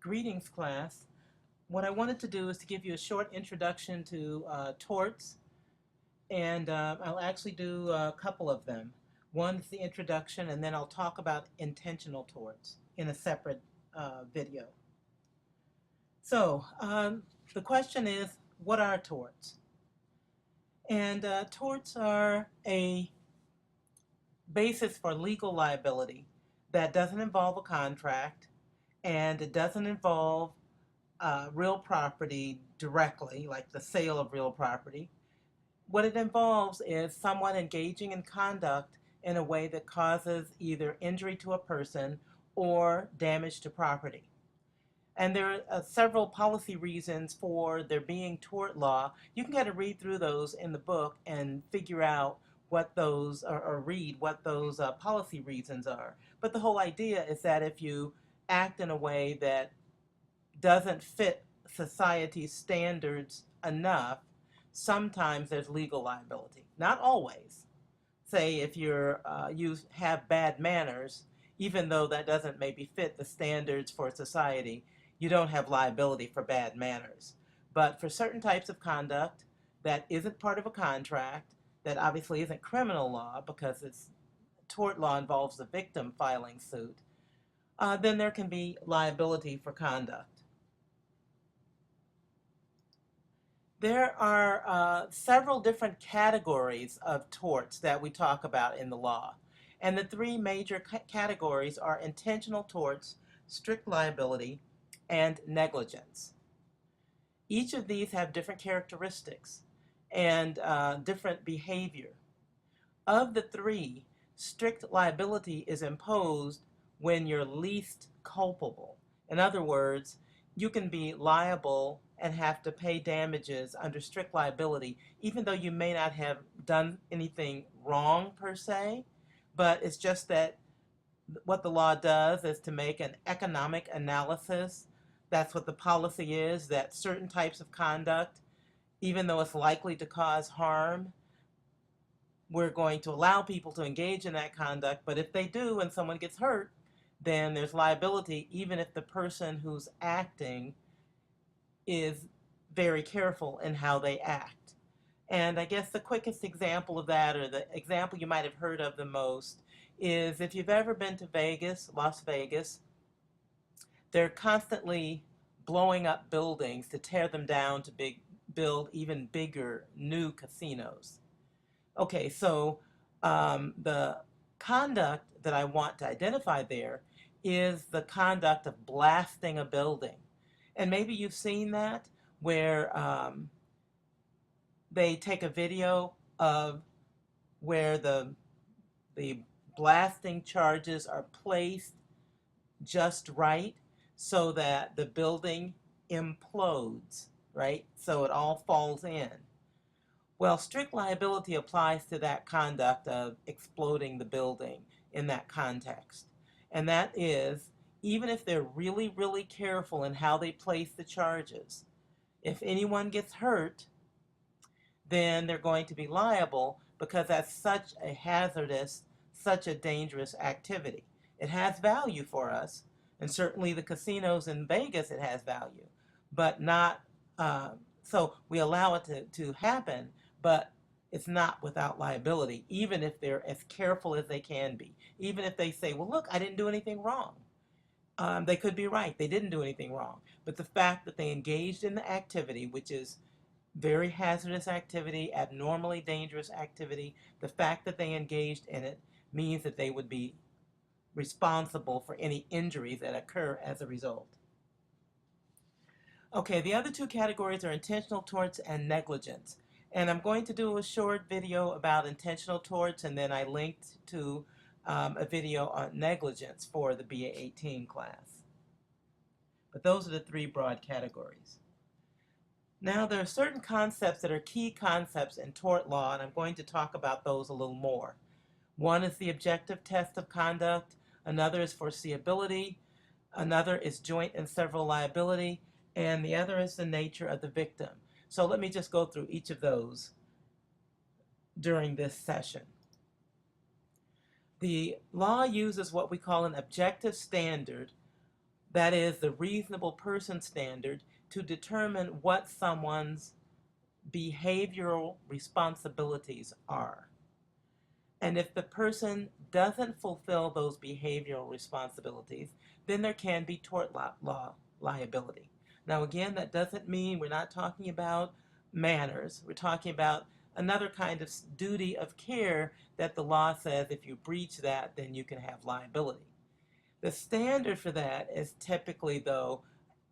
Greetings, class. What I wanted to do is to give you a short introduction to torts, and I'll actually do a couple of them. One is the introduction, and then I'll talk about intentional torts in a separate video. So, the question is, what are torts? And torts are a basis for legal liability that doesn't involve a contract, and it doesn't involve real property directly, like the sale of real property. What it involves is someone engaging in conduct in a way that causes either injury to a person or damage to property. And there are several policy reasons for there being tort law. You can kind of read through those in the book and figure out what those, or read what those policy reasons are. But the whole idea is that if you act in a way that doesn't fit society's standards enough, sometimes there's legal liability. Not always. Say if you have bad manners, even though that doesn't maybe fit the standards for society, you don't have liability for bad manners. But for certain types of conduct that isn't part of a contract, that obviously isn't criminal law because it's tort law involves the victim filing suit, then there can be liability for conduct. There are several different categories of torts that we talk about in the law. And the three major categories are intentional torts, strict liability, and negligence. Each of these have different characteristics and different behavior. Of the three, strict liability is imposed when you're least culpable. In other words, you can be liable and have to pay damages under strict liability, even though you may not have done anything wrong per se, but it's just that what the law does is to make an economic analysis. That's what the policy is, that certain types of conduct, even though it's likely to cause harm, we're going to allow people to engage in that conduct, but if they do and someone gets hurt, then there's liability even if the person who's acting is very careful in how they act. And I guess the quickest example of that, or the example you might have heard of the most, is if you've ever been to Vegas, Las Vegas, they're constantly blowing up buildings to tear them down to build even bigger new casinos. Okay, so the conduct that I want to identify there is the conduct of blasting a building. And maybe you've seen that where they take a video of where the blasting charges are placed just right so that the building implodes, right? So it all falls in. Well, strict liability applies to that conduct of exploding the building in that context. And that is, even if they're really, really careful in how they place the charges, if anyone gets hurt, then they're going to be liable because that's such a hazardous, such a dangerous activity. It has value for us, and certainly the casinos in Vegas, it has value, but not, so we allow it to happen, but it's not without liability, even if they're as careful as they can be. Even if they say, well, look, I didn't do anything wrong. They could be right. They didn't do anything wrong. But the fact that they engaged in the activity, which is very hazardous activity, abnormally dangerous activity, the fact that they engaged in it means that they would be responsible for any injuries that occur as a result. Okay, the other two categories are intentional torts and negligence. And I'm going to do a short video about intentional torts, and then I linked to a video on negligence for the BA 18 class. But those are the three broad categories. Now, there are certain concepts that are key concepts in tort law, and I'm going to talk about those a little more. One is the objective test of conduct, another is foreseeability, another is joint and several liability, and the other is the nature of the victim. So let me just go through each of those during this session. The law uses what we call an objective standard That is the reasonable person standard to determine what someone's behavioral responsibilities are. And if the person doesn't fulfill those behavioral responsibilities, then there can be tort law liability. Now, again, that doesn't mean we're not talking about manners. We're talking about another kind of duty of care that the law says if you breach that, then you can have liability. The standard for that is typically, though,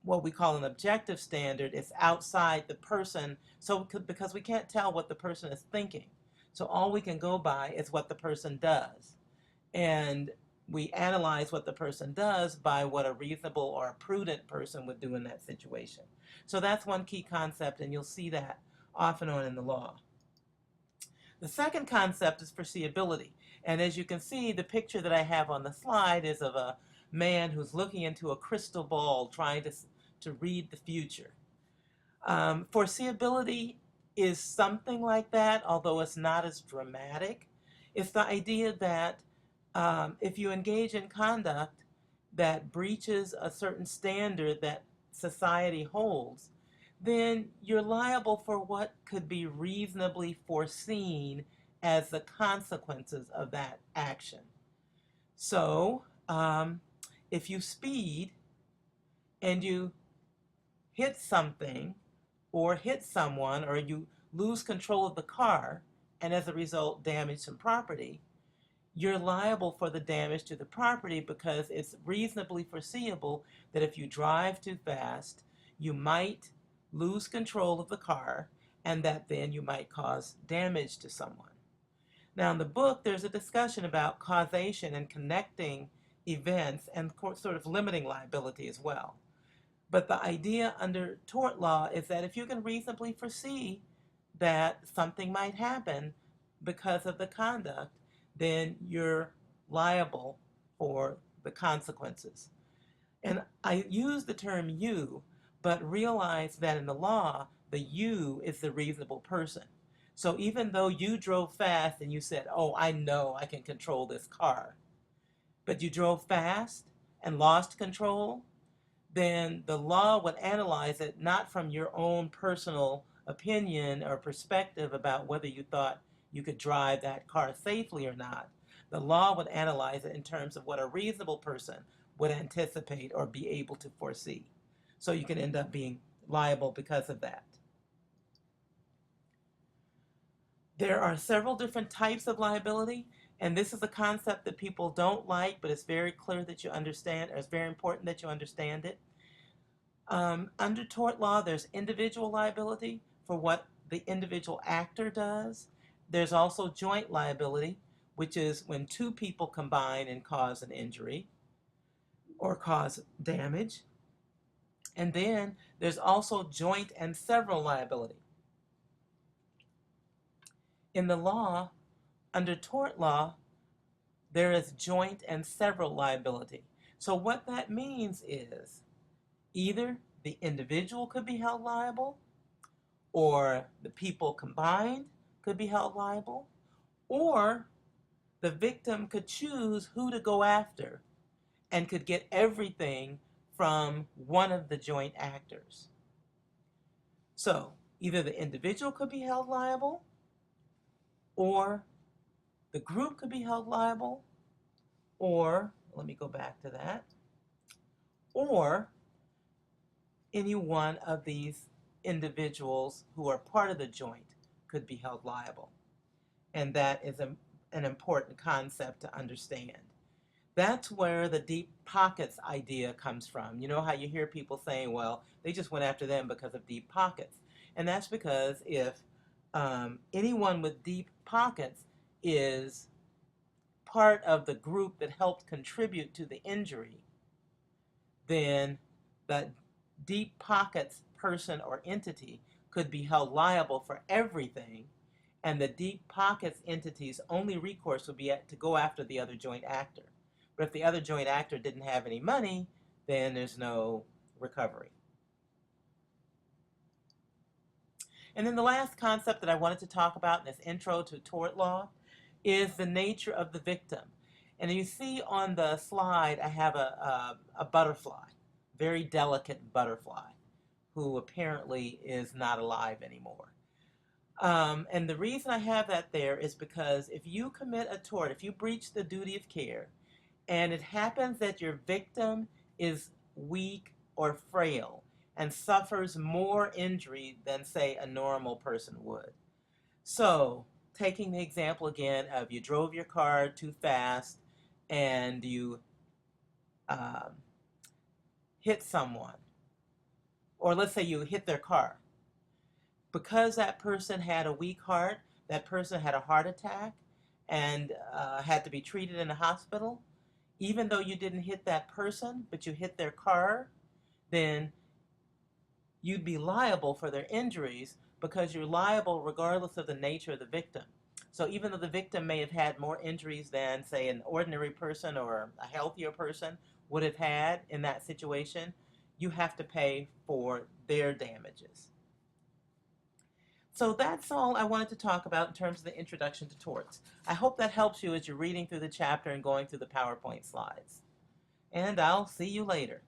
what we call an objective standard. It's outside the person, so because we can't tell what the person is thinking. So all we can go by is what the person does. And we analyze what the person does by what a reasonable or a prudent person would do in that situation. So that's one key concept, and you'll see that off and on in the law. The second concept is foreseeability. And as you can see, the picture that I have on the slide is of a man who's looking into a crystal ball trying to read the future. Foreseeability is something like that, although it's not as dramatic. It's the idea that if you engage in conduct that breaches a certain standard that society holds, then you're liable for what could be reasonably foreseen as the consequences of that action. So, if you speed and you hit something or hit someone or you lose control of the car and as a result damage some property, you're liable for the damage to the property because it's reasonably foreseeable that if you drive too fast, you might lose control of the car and that then you might cause damage to someone. Now, in the book, there's a discussion about causation and connecting events and sort of limiting liability as well. But the idea under tort law is that if you can reasonably foresee that something might happen because of the conduct, then you're liable for the consequences. And I use the term you, but realize that in the law, the you is the reasonable person. So even though you drove fast and you said, oh, I know I can control this car, but you drove fast and lost control, then the law would analyze it not from your own personal opinion or perspective about whether you thought you could drive that car safely or not. The law would analyze it in terms of what a reasonable person would anticipate or be able to foresee. So you can end up being liable because of that. There are several different types of liability, and this is a concept that people don't like, but it's very clear that you understand, or it's very important that you understand it. Under tort law, there's individual liability for what the individual actor does. There's also joint liability, which is when two people combine and cause an injury or cause damage. And then there's also joint and several liability. In the law, under tort law, there is joint and several liability. So what that means is either the individual could be held liable, or the people combined could be held liable, or the victim could choose who to go after and could get everything from one of the joint actors. So either the individual could be held liable, or the group could be held liable, or, let me go back to that, or any one of these individuals who are part of the joint could be held liable. And that is an important concept to understand. That's where the deep pockets idea comes from. You know how you hear people saying, well, they just went after them because of deep pockets. And that's because if anyone with deep pockets is part of the group that helped contribute to the injury, then that deep pockets person or entity could be held liable for everything, and the deep pockets entity's only recourse would be to go after the other joint actor. But if the other joint actor didn't have any money, then there's no recovery. And then the last concept that I wanted to talk about in this intro to tort law is the nature of the victim. And you see on the slide, I have a butterfly. very delicate butterfly who apparently is not alive anymore. And the reason I have that there is because if you commit a tort, if you breach the duty of care, and it happens that your victim is weak or frail and suffers more injury than, say, a normal person would. So, taking the example again of you drove your car too fast and you um, hit someone, or let's say you hit their car. Because that person had a weak heart, that person had a heart attack and had to be treated in a hospital, even though you didn't hit that person, but you hit their car, then you'd be liable for their injuries because you're liable regardless of the nature of the victim. So even though the victim may have had more injuries than, say, an ordinary person or a healthier person would have had in that situation, you have to pay for their damages. So that's all I wanted to talk about in terms of the introduction to torts. I hope that helps you as you're reading through the chapter and going through the PowerPoint slides. And I'll see you later.